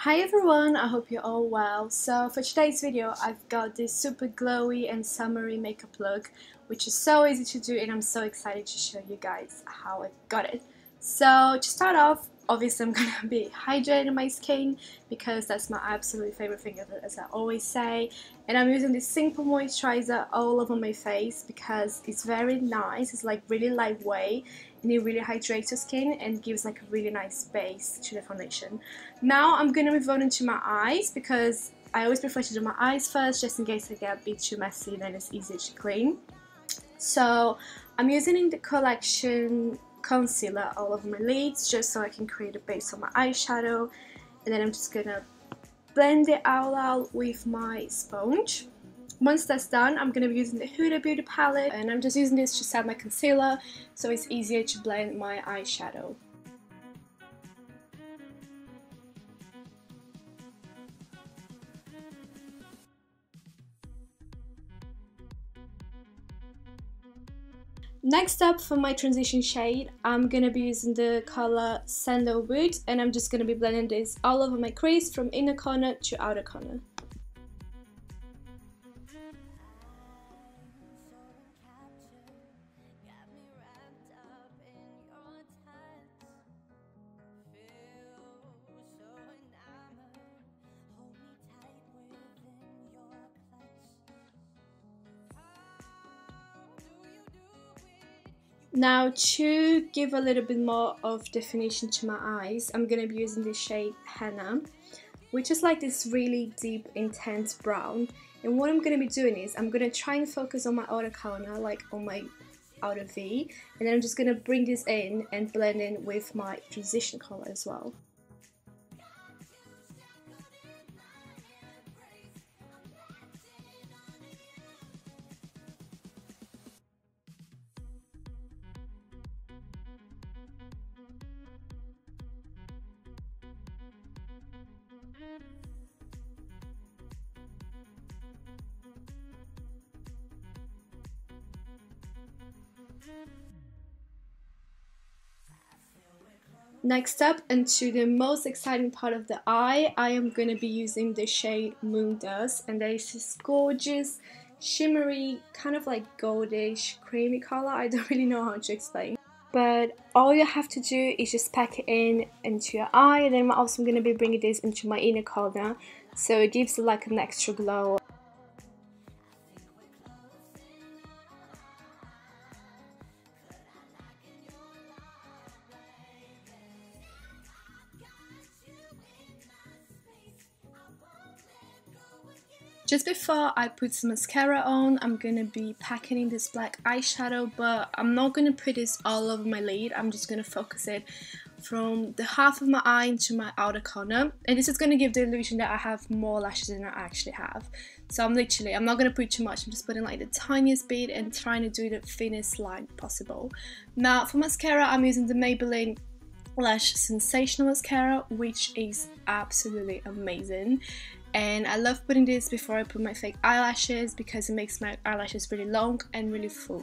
Hi everyone, I hope you're all well. So for today's video I've got this super glowy and summery makeup look which is so easy to do and I'm so excited to show you guys how I got it. So to start off, obviously I'm gonna be hydrating my skin because that's my absolute favorite thing as I always say, and I'm using this simple moisturizer all over my face because it's very nice. It's like really lightweight and it really hydrates your skin and gives like a really nice base to the foundation. Now I'm gonna move on into my eyes because I always prefer to do my eyes first just in case I get a bit too messy, then it's easier to clean. So I'm using the collection concealer all over my lids just so I can create a base on my eyeshadow, and then I'm just gonna blend it all out with my sponge. Once that's done, I'm gonna be using the Huda Beauty palette and I'm just using this to set my concealer so it's easier to blend my eyeshadow. Next up, for my transition shade, I'm gonna be using the color Sandalwood and I'm just gonna be blending this all over my crease from inner corner to outer corner. Now to give a little bit more of definition to my eyes, I'm going to be using the shade Henna, which is like this really deep, intense brown. And what I'm going to be doing is I'm going to try and focus on my outer corner, like on my outer V, and then I'm just going to bring this in and blend in with my transition color as well. Next up, into the most exciting part of the eye, I am going to be using the shade Moon Dust, and there is this gorgeous, shimmery, kind of like goldish, creamy color. I don't really know how to explain. But all you have to do is just pack it in into your eye, and then I'm also going to be bringing this into my inner corner, so it gives it like an extra glow. Just before I put some mascara on, I'm going to be packing in this black eyeshadow, but I'm not going to put this all over my lid. I'm just going to focus it from the half of my eye into my outer corner, and this is going to give the illusion that I have more lashes than I actually have. So I'm not going to put too much, I'm just putting like the tiniest bit and trying to do the thinnest line possible. Now for mascara, I'm using the Maybelline Lash Sensational mascara, which is absolutely amazing. And I love putting this before I put my fake eyelashes because it makes my eyelashes really long and really full.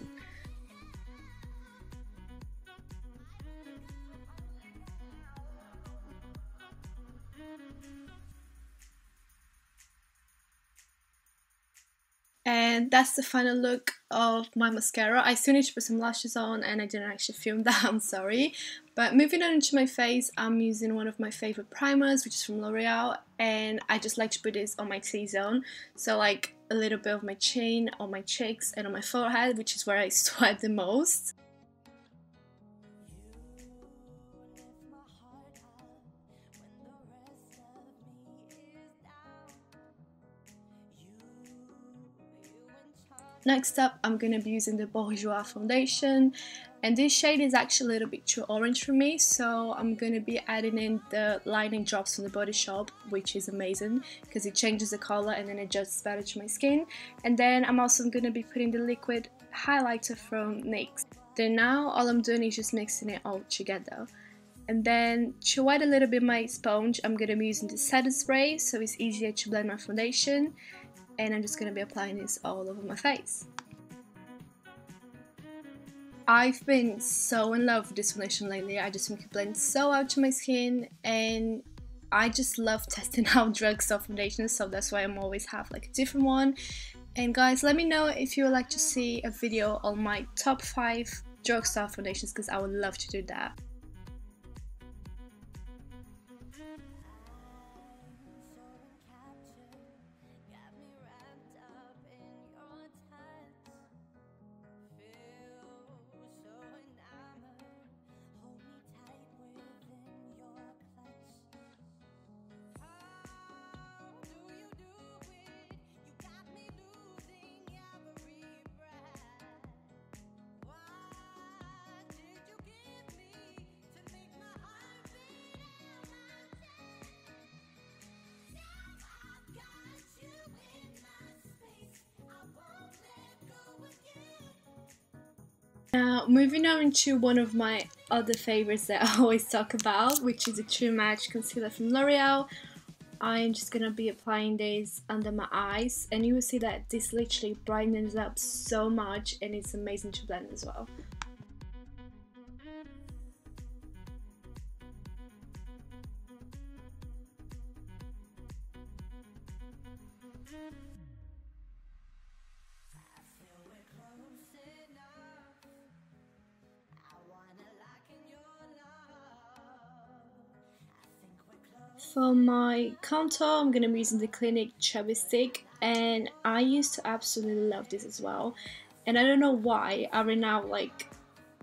And that's the final look of my mascara. I still need to put some lashes on and I didn't actually film that, I'm sorry. But moving on into my face, I'm using one of my favorite primers, which is from L'Oreal, and I just like to put this on my T-zone, so like a little bit of my chin, on my cheeks and on my forehead, which is where I sweat the most. Next up, I'm going to be using the Bourjois foundation, and this shade is actually a little bit too orange for me, so I'm going to be adding in the lightening drops from the Body Shop, which is amazing because it changes the color and then it adjusts better to my skin. And then I'm also going to be putting the liquid highlighter from NYX. Then now all I'm doing is just mixing it all together. And then to wet a little bit my sponge, I'm going to be using the setting spray so it's easier to blend my foundation. And I'm just going to be applying this all over my face. I've been so in love with this foundation lately. I just think it blends so out to my skin and I just love testing out drugstore foundations, so that's why I'm always have like a different one. And guys, let me know if you would like to see a video on my top 5 drugstore foundations, because I would love to do that. Now, moving on to one of my other favorites that I always talk about, which is the True Match Concealer from L'Oreal. I'm just gonna be applying this under my eyes, and you will see that this literally brightens up so much, and it's amazing to blend as well. For my contour, I'm going to be using the Clinique Chubby stick, and I used to absolutely love this as well, and I don't know why I ran out like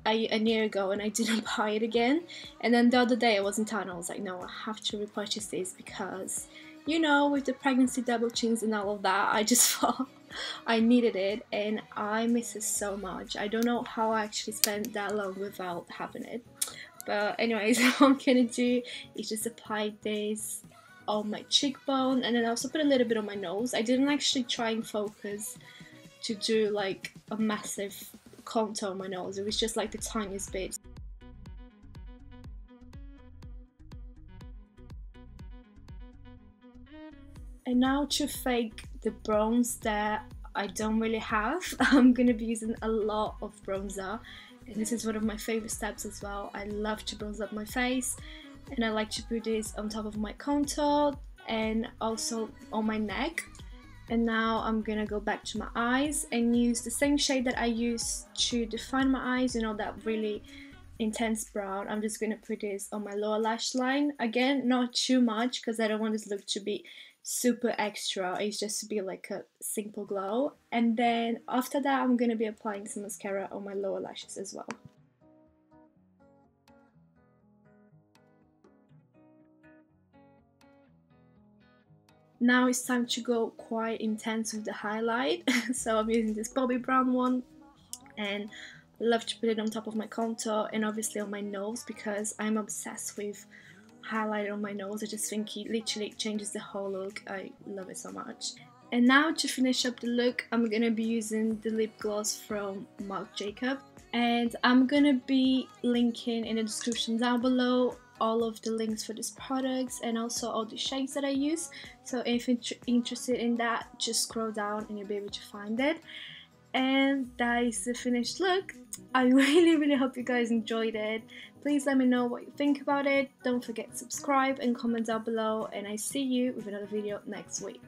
a year ago and I didn't buy it again, and then the other day I was in town and I was like, no, I have to repurchase this because, you know, with the pregnancy double chins and all of that, I just thought I needed it, and I miss it so much. I don't know how I actually spent that long without having it. But anyways, what I'm gonna do is just apply this on my cheekbone, and then also put a little bit on my nose. I didn't actually try and focus to do like a massive contour on my nose. It was just like the tiniest bit. And now to fake the bronze that I don't really have, I'm gonna be using a lot of bronzer. And this is one of my favorite steps as well. I love to bronze up my face, and I like to put this on top of my contour and also on my neck. And now I'm gonna go back to my eyes and use the same shade that I used to define my eyes, you know, that really intense brown. I'm just gonna put this on my lower lash line. Again, not too much because I don't want this look to be super extra. It's just to be like a simple glow. And then after that, I'm gonna be applying some mascara on my lower lashes as well. Now it's time to go quite intense with the highlight. So I'm using this Bobbi Brown one, and I love to put it on top of my contour and obviously on my nose because I'm obsessed with highlighter on my nose. I just think it literally changes the whole look. I love it so much. And now to finish up the look, I'm gonna be using the lip gloss from Marc Jacob, and I'm gonna be linking in the description down below all of the links for these products and also all the shades that I use. So if you're interested in that, just scroll down and you'll be able to find it. And that is the finished look. I really hope you guys enjoyed it. Please let me know what you think about it. Don't forget to subscribe and comment down below, and I see you with another video next week.